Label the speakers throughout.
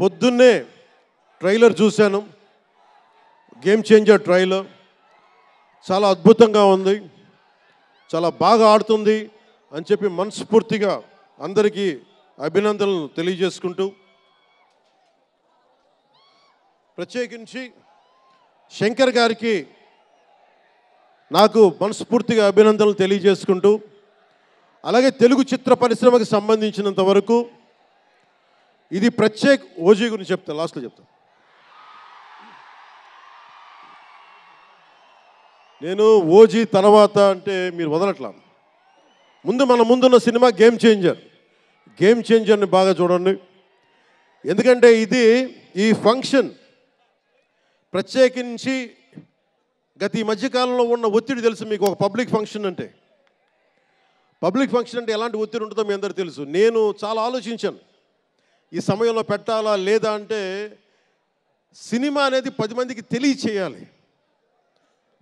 Speaker 1: పొద్దున్నే ట్రైలర్ చూశాను. Game changer trailer చాలా అద్భుతంగా ఉంది, చాలా బాగా ఆడుతుంది అని చెప్పి మనస్ఫూర్తిగా అందరికీ అభినందనలు తెలియజేసుకుంటూ, ప్రత్యేకించి శంకర్ గారికి నాకు మనస్ఫూర్తిగా అభినందనలు తెలియజేసుకుంటూ, అలాగే తెలుగు చిత్ర పరిశ్రమకు సంబంధించినంత వరకు ఇది ప్రత్యేక ఓజీ గురించి చెప్తాను, లాస్ట్లో చెప్తాను. నేను ఓజీ తర్వాత అంటే మీరు వదలట్లా. మన ముందున్న సినిమా గేమ్ చేంజర్. గేమ్ చేంజర్ని బాగా చూడండి. ఎందుకంటే ఇది ఈ ఫంక్షన్ ప్రత్యేకించి గత ఈ మధ్యకాలంలో ఉన్న ఒత్తిడి తెలుసు మీకు. ఒక పబ్లిక్ ఫంక్షన్ అంటే ఎలాంటి ఒత్తిడి ఉంటుందో మీ అందరికీ తెలుసు. నేను చాలా ఆలోచించాను ఈ సమయంలో పెట్టాలా లేదా అంటే, సినిమా అనేది 10 మందికి తెలియచేయాలి.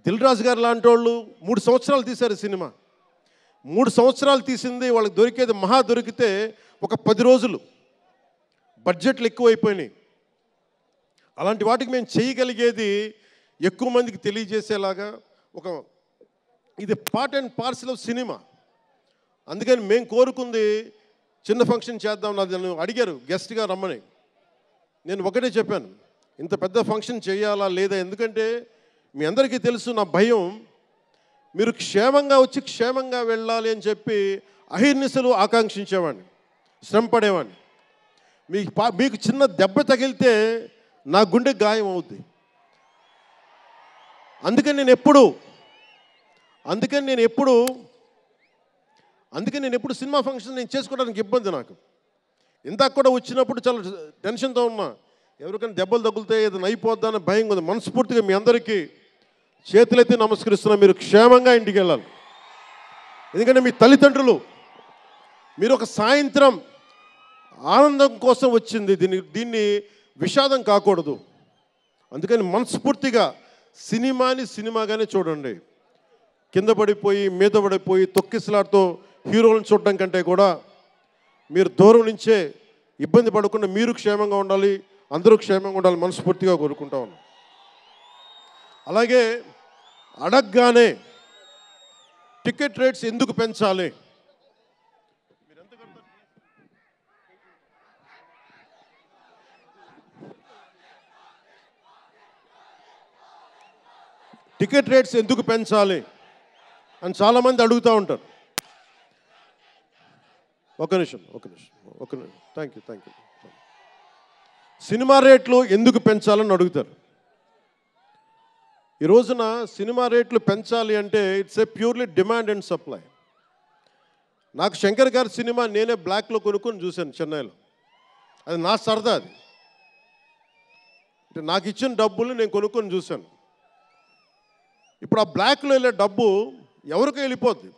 Speaker 1: దిల్ రాజు గారు లాంటి వాళ్ళు 3 సంవత్సరాలు తీశారు సినిమా. 3 సంవత్సరాలు తీసింది వాళ్ళకి దొరికేది మహా దొరికితే ఒక 10 రోజులు. బడ్జెట్లు ఎక్కువైపోయినాయి. అలాంటి వాటికి మేము చేయగలిగేది ఎక్కువ మందికి తెలియజేసేలాగా ఇది part and parcel of cinema. అందుకని మేము కోరుకుంది చిన్న ఫంక్షన్ చేద్దాం. నన్ను అడిగారు గెస్ట్గా రమ్మని. నేను ఒకటే చెప్పాను, ఇంత పెద్ద ఫంక్షన్ చేయాలా లేదా, ఎందుకంటే మీ అందరికీ తెలుసు నా భయం. మీరు క్షేమంగా వచ్చి క్షేమంగా వెళ్ళాలి అని చెప్పి అహిర్నిశలు ఆకాంక్షించేవాడిని, శ్రమ పడేవాడిని. మీకు చిన్న దెబ్బ తగిలితే నా గుండె గాయం అవుద్ది. అందుకని నేను ఎప్పుడు సినిమా ఫంక్షన్ నేను చేసుకోవడానికి ఇబ్బంది నాకు. ఇందాక కూడా వచ్చినప్పుడు చాలా టెన్షన్తో ఉన్నా, ఎవరికైనా దెబ్బలు తగులుతాయి ఏదైనా అయిపోద్దా అని భయం ఉంది. మనస్ఫూర్తిగా మీ అందరికీ చేతులైతే నమస్కరిస్తున్నా, మీరు క్షేమంగా ఇంటికి వెళ్ళాలి. ఎందుకంటే మీ తల్లిదండ్రులు, మీరు ఒక సాయంత్రం ఆనందం కోసం వచ్చింది, దీన్ని విషాదం కాకూడదు. అందుకని మనస్ఫూర్తిగా సినిమాని సినిమాగానే చూడండి. కింద పడిపోయి మీద పడిపోయి తొక్కిసలాడుతూ హీరోలను చూడడం కంటే కూడా మీరు దూరం నుంచే ఇబ్బంది పడకుండా మీరు క్షేమంగా ఉండాలి, అందరూ క్షేమంగా ఉండాలి మనస్ఫూర్తిగా కోరుకుంటా ఉన్నాం. అలాగే అడగగానే టికెట్ రేట్స్ ఎందుకు పెంచాలి, టికెట్ రేట్స్ ఎందుకు పెంచాలి అని చాలామంది అడుగుతూ ఉంటారు. ఒక నిమిషం థ్యాంక్ యూ. సినిమా రేట్లు ఎందుకు పెంచాలని అడుగుతారు. ఈ రోజున సినిమా రేట్లు పెంచాలి అంటే it's a purely demand and supply. నాకు శంకర్ గారి సినిమా నేనే బ్లాక్లో కొనుక్కొని చూశాను చెన్నైలో. అది నా సరదా. అది అంటే నాకు ఇచ్చిన డబ్బులు నేను కొనుక్కొని చూశాను. ఇప్పుడు ఆ బ్లాక్లో వెళ్ళే డబ్బు ఎవరికో వెళ్ళిపోద్ది.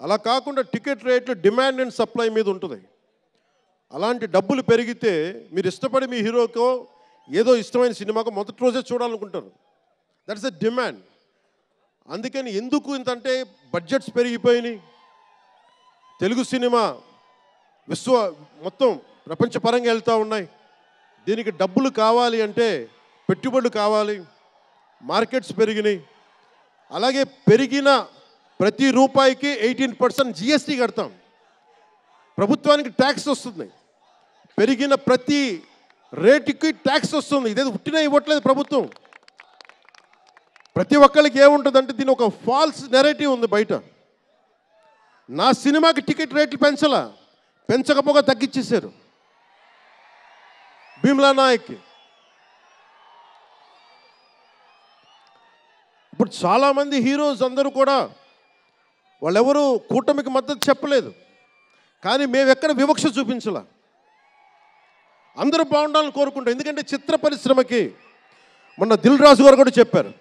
Speaker 1: అలా కాకుండా టికెట్ రేట్లు డిమాండ్ అండ్ సప్లై మీద ఉంటుంది. అలాంటి డబ్బులు పెరిగితే మీరు ఇష్టపడి మీ హీరోకో ఏదో ఇష్టమైన సినిమాకో మొదటి రోజే చూడాలనుకుంటారు. That's a demand. అందుకని ఎందుకు ఇంతంటే బడ్జెట్స్ పెరిగిపోయినాయి. తెలుగు సినిమా మొత్తం ప్రపంచపరంగా వెళ్తూ ఉన్నాయి. దీనికి డబ్బులు కావాలి అంటే పెట్టుబడులు కావాలి. మార్కెట్స్ పెరిగినాయి. అలాగే పెరిగిన ప్రతి రూపాయికి 18% జిఎస్టీ కడతాం. ప్రభుత్వానికి ట్యాక్స్ వస్తుంది. పెరిగిన ప్రతి రేటుకి ట్యాక్స్ వస్తుంది. ఇదేదో ఉట్టినా ఇవ్వట్లేదు ప్రభుత్వం. ప్రతి ఒక్కరికి ఏముంటుందంటే దీని ఒక ఫాల్స్ నెరేటివ్ ఉంది బయట. నా సినిమాకి టికెట్ రేట్లు పెంచకపోగా తగ్గించేశారు. భీమ్లా నాయక్కి ఇప్పుడు చాలామంది హీరోస్ అందరూ కూడా వాళ్ళెవరూ కూటమికి మద్దతు చెప్పలేదు. కానీ మేము ఎక్కడ వివక్ష చూపించాల, అందరూ బాగుండాలని కోరుకుంటాం. ఎందుకంటే చిత్ర పరిశ్రమకి మొన్న దిల్ రాజు గారు కూడా చెప్పారు,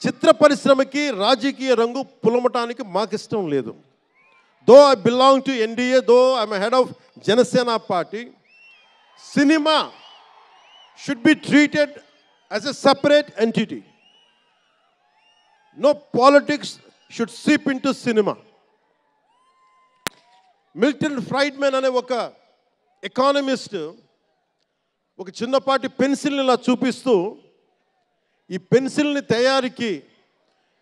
Speaker 1: చిత్ర పరిశ్రమకి రాజకీయ రంగు పులమటానికి మాకు ఇష్టం లేదు. Though I belong to NDA, though I'm head of Jana Sena party, cinema should be treated as a separate entity. No politics should seep into cinema. Milton Friedman అనే ఒక ఎకానమిస్ట్ ఒక చిన్నపాటి పెన్సిల్ని ఇలా చూపిస్తూ, ఈ పెన్సిల్ని తయారీకి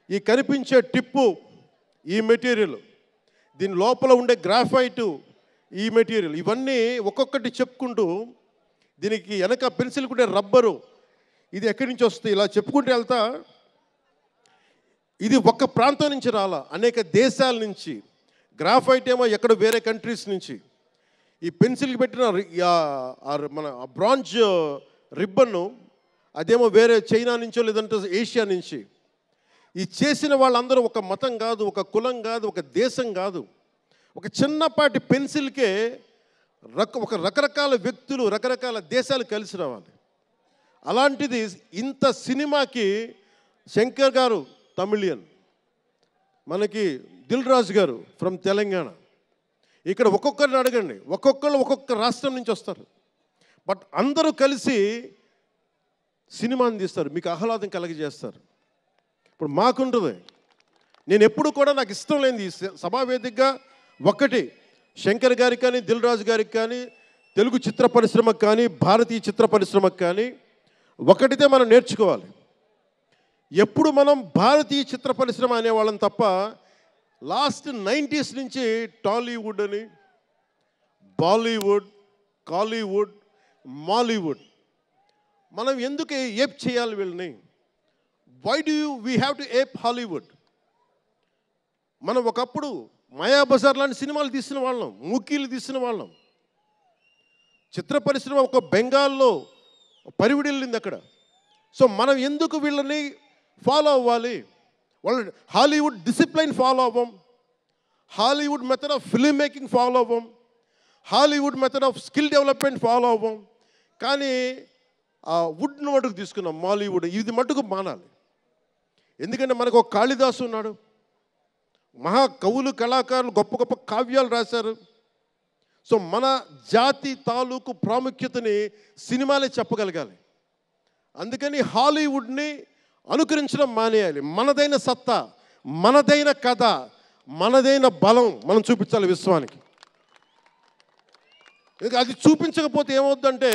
Speaker 1: ఈ కనిపించే టిప్పు ఈ మెటీరియల్, దీని లోపల ఉండే గ్రాఫైటు ఈ మెటీరియల్, ఇవన్నీ ఒక్కొక్కటి చెప్పుకుంటూ, దీనికి వెనక పెన్సిల్ ఉండే రబ్బరు ఇది ఎక్కడి నుంచి వస్తుంది ఇలా చెప్పుకుంటూ వెళ్తా, ఇది ఒక ప్రాంతం నుంచి రాలా, అనేక దేశాల నుంచి. గ్రాఫైట్ ఏమో ఎక్కడ వేరే కంట్రీస్ నుంచి. ఈ పెన్సిల్కి పెట్టిన మన బ్రాంజ్ రిబ్బన్ను అదేమో వేరే చైనా నుంచో లేదంటే ఏషియా నుంచి. ఈ చేసిన వాళ్ళందరూ ఒక మతం కాదు, ఒక కులం కాదు, ఒక దేశం కాదు. ఒక చిన్నపాటి పెన్సిల్కే ఒక రకరకాల వ్యక్తులు, రకరకాల దేశాలు కలిసి రావాలి. అలాంటిది ఇంత సినిమాకి శంకర్ గారు తమిళియన్, మనకి దిల్ రాజు గారు ఫ్రమ్ తెలంగాణ. ఇక్కడ ఒక్కొక్కరిని అడగండి, ఒక్కొక్కరు ఒక్కొక్క రాష్ట్రం నుంచి వస్తారు. బట్ అందరూ కలిసి సినిమాని తీస్తారు, మీకు ఆహ్లాదం కలిగజేస్తారు. ఇప్పుడు మాకుంటుంది, నేను ఎప్పుడు కూడా నాకు ఇష్టం లేనిది సభావేదికగా ఒకటి శంకర్ గారికి కానీ, దిల్ రాజు గారికి కానీ, తెలుగు చిత్ర పరిశ్రమకు కానీ, భారతీయ చిత్ర పరిశ్రమకు కానీ ఒకటితే మనం నేర్చుకోవాలి. ఎప్పుడు మనం భారతీయ చిత్ర పరిశ్రమ అనేవాళ్ళం తప్ప, లాస్ట్ 90s నుంచి టాలీవుడ్ అని, బాలీవుడ్, కాలీవుడ్, మాలీవుడ్, మనం ఎందుకు ఏప్ చేయాలి వీళ్ళని? Why do we have to ape Hollywood? మనం ఒకప్పుడు మాయాబజార్ లాంటి సినిమాలు తీసిన వాళ్ళం, మూకీలు తీసిన వాళ్ళం. చిత్ర పరిశ్రమ ఒక బెంగాల్లో పరివిడిల్లింది అక్కడ. సో మనం ఎందుకు వీళ్ళని ఫాలో అవ్వాలి? వాళ్ళు హాలీవుడ్ డిసిప్లైన్ ఫాలో అవ్వం, Hollywood method of film making follow అవ్వం, Hollywood method of skill development follow అవ్వం. కానీ ఆ వుడ్ను మటుకు తీసుకున్నాం, మాలీవుడ్. ఇది మటుకు మానాలి. ఎందుకంటే మనకు ఒక కాళిదాసు ఉన్నాడు, మహా కవులు, కళాకారులు గొప్ప గొప్ప కావ్యాలు రాశారు. సో మన జాతి తాలూకు ప్రాముఖ్యతని సినిమాలే చెప్పగలగాలి. అందుకని హాలీవుడ్ని అనుకరించడం మానేయాలి. మనదైన సత్తా, మనదైన కథ, మనదైన బలం మనం చూపించాలి విశ్వానికి. అది చూపించకపోతే ఏమవుద్దంటే,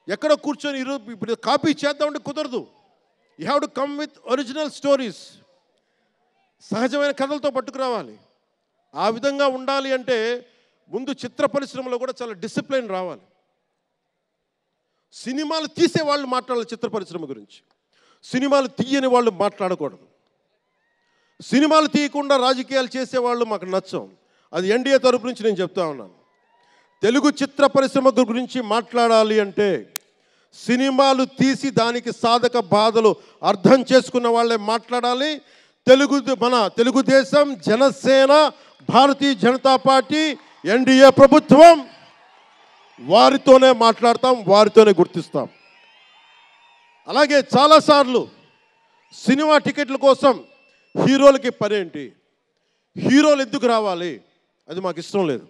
Speaker 1: ఎక్కడ కూర్చొని ఇప్పుడు కాపీ చేద్దామంటే కుదరదు. You have to come with original stories. సహజమైన కథలతో పట్టుకురావాలి. ఆ విధంగా ఉండాలి అంటే ముందు చిత్ర పరిశ్రమలో కూడా చాలా డిసిప్లిన్ రావాలి. సినిమాలు తీసే వాళ్ళు మాట్లాడాలి చిత్ర పరిశ్రమ గురించి, సినిమాలు తీయని వాళ్ళు మాట్లాడకూడదు. సినిమాలు తీయకుండా రాజకీయాలు చేసేవాళ్ళు మాకు నచ్చం. అది ఎన్డీఏ తరపు నుంచి నేను చెప్తా ఉన్నాను. తెలుగు చిత్ర పరిశ్రమ గురించి మాట్లాడాలి అంటే సినిమాలు తీసి దానికి సాధక బాధలు అర్థం చేసుకున్న వాళ్ళే మాట్లాడాలి. మన తెలుగుదేశం, జనసేన, భారతీయ జనతా పార్టీ, ఎన్డీఏ ప్రభుత్వం, వారితోనే మాట్లాడతాం, వారితోనే గుర్తిస్తాం. అలాగే చాలాసార్లు సినిమా టికెట్ల కోసం హీరోలకి పనేంటి, హీరోలు ఎందుకు రావాలి, అది మాకు ఇష్టం లేదు.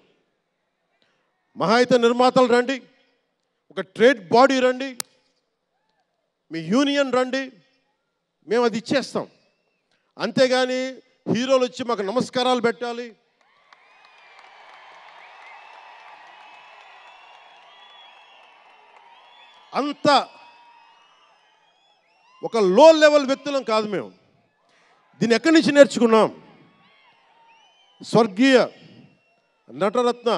Speaker 1: మహా అయితే నిర్మాతలు రండి, ఒక ట్రేడ్ బాడీ రండి, మీ యూనియన్ రండి, మేము అది ఇచ్చేస్తాం. అంతేగాని హీరోలు వచ్చి మాకు నమస్కారాలు పెట్టాలి, అంత ఒక లో లెవెల్ వ్యక్తులం కాదు మేము. దీన్ని ఎక్కడి నుంచి నేర్చుకున్నాం? స్వర్గీయ నటరత్న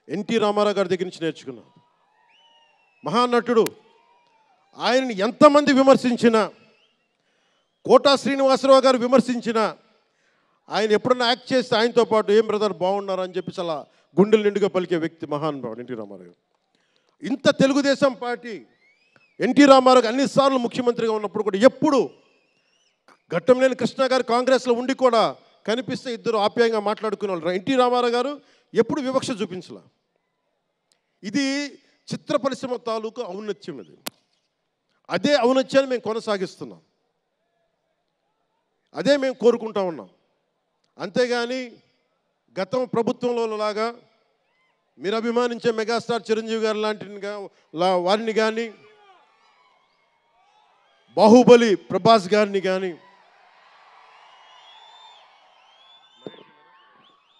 Speaker 1: ఎన్టీ రామారావు గారి దగ్గర నుంచి నేర్చుకున్నాం. మహానటుడు, ఆయనని ఎంతమంది విమర్శించినా, కోటా శ్రీనివాసరావు గారు విమర్శించినా, ఆయన ఎప్పుడన్నా యాక్ట్ చేస్తే ఆయనతో పాటు ఏం బ్రదర్ బాగున్నారు అని చెప్పి చాలా గుండెలు నిండుగా పలికే వ్యక్తి మహానుభావుడు ఎన్టీ రామారావు గారు. ఇంత తెలుగుదేశం పార్టీ ఎన్టీ రామారావు అన్నిసార్లు ముఖ్యమంత్రిగా ఉన్నప్పుడు కూడా ఎప్పుడు ఘట్టంలేని కృష్ణ గారు కాంగ్రెస్లో ఉండి కూడా కనిపిస్తే ఇద్దరు ఆప్యాయంగా మాట్లాడుకునేవాళ్ళు. ఎన్టీ రామారావు గారు ఎప్పుడు వివక్ష చూపించలా. ఇది చిత్ర పరిశ్రమ తాలూకు ఔన్నత్యం. ఇది అదే ఔన్నత్యాన్ని మేము కొనసాగిస్తున్నాం, అదే మేము కోరుకుంటా ఉన్నాం. అంతేగాని గతం ప్రభుత్వంలో లాగా మీరు అభిమానించే మెగాస్టార్ చిరంజీవి గారు వారిని కానీ, బాహుబలి ప్రభాస్ గారిని కానీ,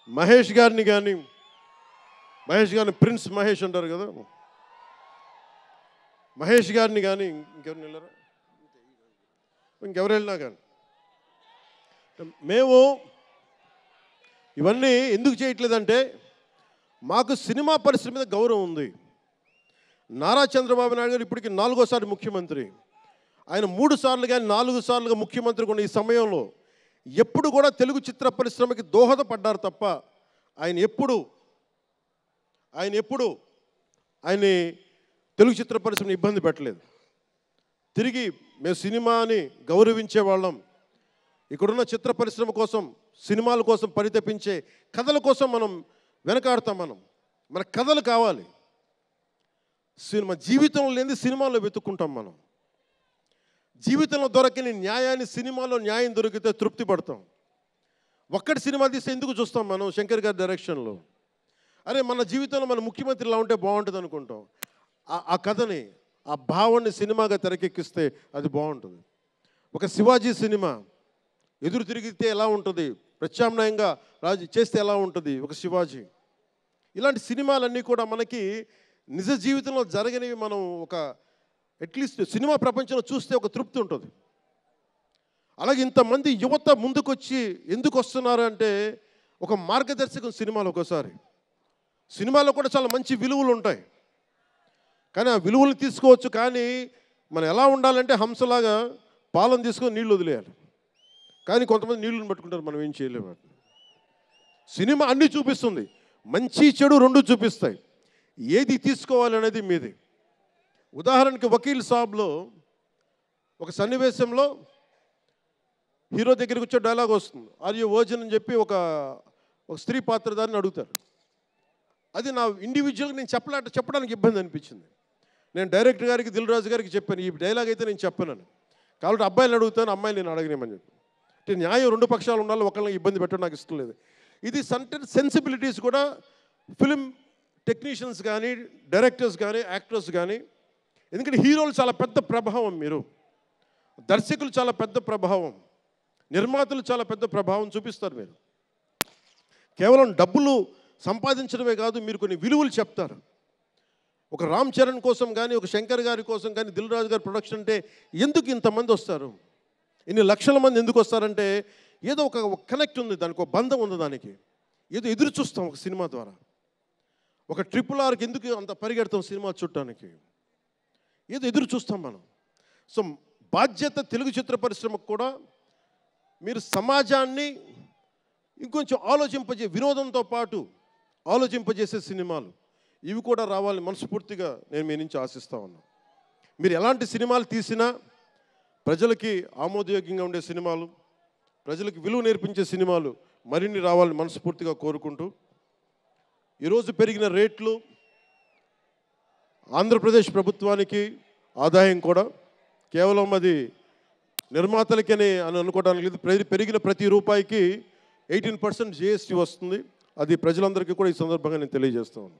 Speaker 1: మహేష్ గారిని ప్రిన్స్ మహేష్ అంటారు కదా, మహేష్ గారిని కానీ ఇంకెవరిని వెళ్ళారా, ఇంకెవరు వెళ్ళినా కానీ మేము ఇవన్నీ ఎందుకు చేయట్లేదంటే మాకు సినిమా పరిశ్రమ మీద గౌరవం ఉంది. నారా చంద్రబాబు నాయుడు గారు ఇప్పటికి 4వ ముఖ్యమంత్రి. ఆయన 3 సార్లు కానీ 4 సార్లుగా ముఖ్యమంత్రి ఉన్న ఈ సమయంలో ఎప్పుడు కూడా తెలుగు చిత్ర పరిశ్రమకి దోహదపడ్డారు తప్ప ఆయన ఎప్పుడు తెలుగు చిత్ర పరిశ్రమని ఇబ్బంది పెట్టలేదు. తిరిగి మేము సినిమాని గౌరవించే వాళ్ళం. ఇక్కడున్న చిత్ర పరిశ్రమ కోసం, సినిమాల కోసం పరితపించే కథల కోసం మనం వెనకాడతాం. మన కథలు కావాలి. సినిమా జీవితంలో లేని సినిమాలో వెతుక్కుంటాం. మనం జీవితంలో దొరకని న్యాయాన్ని సినిమాలో న్యాయం దొరికితే తృప్తి పడతాం. ఒక్కటి సినిమా తీస్తే ఎందుకు చూస్తాం మనం? శంకర్ గారి డైరెక్షన్లో అరే మన జీవితంలో మన ముఖ్యమంత్రి ఇలా ఉంటే బాగుంటుంది అనుకుంటాం. ఆ కథని, ఆ భావాన్ని సినిమాగా తెరకెక్కిస్తే అది బాగుంటుంది. ఒక శివాజీ సినిమా ఎదురు తిరిగితే ఎలా ఉంటుంది, ప్రత్యామ్నాయంగా రాజు చేస్తే ఎలా ఉంటుంది ఒక శివాజీ. ఇలాంటి సినిమాలన్నీ కూడా మనకి నిజ జీవితంలో జరగనివి. మనం ఒక అట్లీస్ట్ సినిమా ప్రపంచంలో చూస్తే ఒక తృప్తి ఉంటుంది. అలాగే ఇంతమంది యువత ముందుకొచ్చి ఎందుకు వస్తున్నారు అంటే ఒక మార్గదర్శకం సినిమాలు. ఒకసారి సినిమాలో కూడా చాలా మంచి విలువలు ఉంటాయి, కానీ ఆ విలువలు తీసుకోవచ్చు. కానీ మనం ఎలా ఉండాలంటే హంసలాగా పాలను తీసుకొని నీళ్ళు వదిలేయాలి. కానీ కొంతమంది నీళ్ళని పట్టుకుంటారు, మనం ఏం చేయలేము. సినిమా అన్నీ చూపిస్తుంది, మంచి చెడు 2 చూపిస్తాయి. ఏది తీసుకోవాలి అనేది మీది. ఉదాహరణకి వకీల్ సాబ్లో ఒక సన్నివేశంలో హీరో దగ్గరికి వచ్చే డైలాగ్ వస్తుంది, ఆర్ యు వర్జిన్ అని చెప్పి ఒక స్త్రీ పాత్రధారిని అడుగుతారు. అది నా ఇండివిజువల్గా నేను చెప్పడానికి ఇబ్బంది అనిపించింది. నేను డైరెక్టర్ గారికి, దిల్ రాజు గారికి చెప్పాను, ఈ డైలాగ్ అయితే నేను చెప్పాను. కాబట్టి అబ్బాయిని అడుగుతాను, అమ్మాయిని నేను అడగనేమని చెప్పి. అంటే న్యాయం 2 పక్షాలు ఉండాలి, ఒకళ్ళని ఇబ్బంది పెట్టడం నాకు ఇష్టం లేదు. ఇది సెన్సిబిలిటీస్ కూడా ఫిలిం టెక్నీషియన్స్ కానీ, డైరెక్టర్స్ కానీ, యాక్టర్స్ కానీ. ఎందుకంటే హీరోలు చాలా పెద్ద ప్రభావం, మీరు దర్శకులు చాలా పెద్ద ప్రభావం, నిర్మాతలు చాలా పెద్ద ప్రభావం చూపిస్తారు. మీరు కేవలం డబ్బులు సంపాదించడమే కాదు, మీరు కొన్ని విలువలు చెప్తారు. ఒక రామ్ చరణ్ కోసం కానీ, ఒక శంకర్ గారి కోసం కానీ, దిల్ రాజు గారి ప్రొడక్షన్ అంటే ఎందుకు ఇంతమంది వస్తారు, ఇన్ని లక్షల మంది ఎందుకు వస్తారంటే ఏదో ఒక కనెక్ట్ ఉంది, దానికి ఒక బంధం ఉంది, దానికి ఏదో ఎదురు చూస్తాం ఒక సినిమా ద్వారా. ఒక RRRకి ఎందుకు అంత పరిగెడతాం సినిమా చూడటానికి, ఏదో ఎదురు చూస్తాం మనం. సో బాధ్యత తెలుగు చిత్ర పరిశ్రమకు కూడా మీరు సమాజాన్ని ఇంకొంచెం వినోదంతో పాటు ఆలోచింపజేసే సినిమాలు ఇవి కూడా రావాలని మనస్ఫూర్తిగా నేను మీ నుంచి ఆశిస్తా ఉన్నాను. మీరు ఎలాంటి సినిమాలు తీసినా ప్రజలకి ఆమోదయోగ్యంగా ఉండే సినిమాలు, ప్రజలకు విలువ నేర్పించే సినిమాలు మరిన్ని రావాలని మనస్ఫూర్తిగా కోరుకుంటూ, ఈరోజు పెరిగిన రేట్లు ఆంధ్రప్రదేశ్ ప్రభుత్వానికి ఆదాయం కూడా కేవలం అది నిర్మాతలకని అనుకోవడానికి లేదు. పెరిగిన ప్రతి రూపాయికి 18% GST వస్తుంది. అది ప్రజలందరికీ కూడా ఈ సందర్భంగా నేను తెలియజేస్తాను.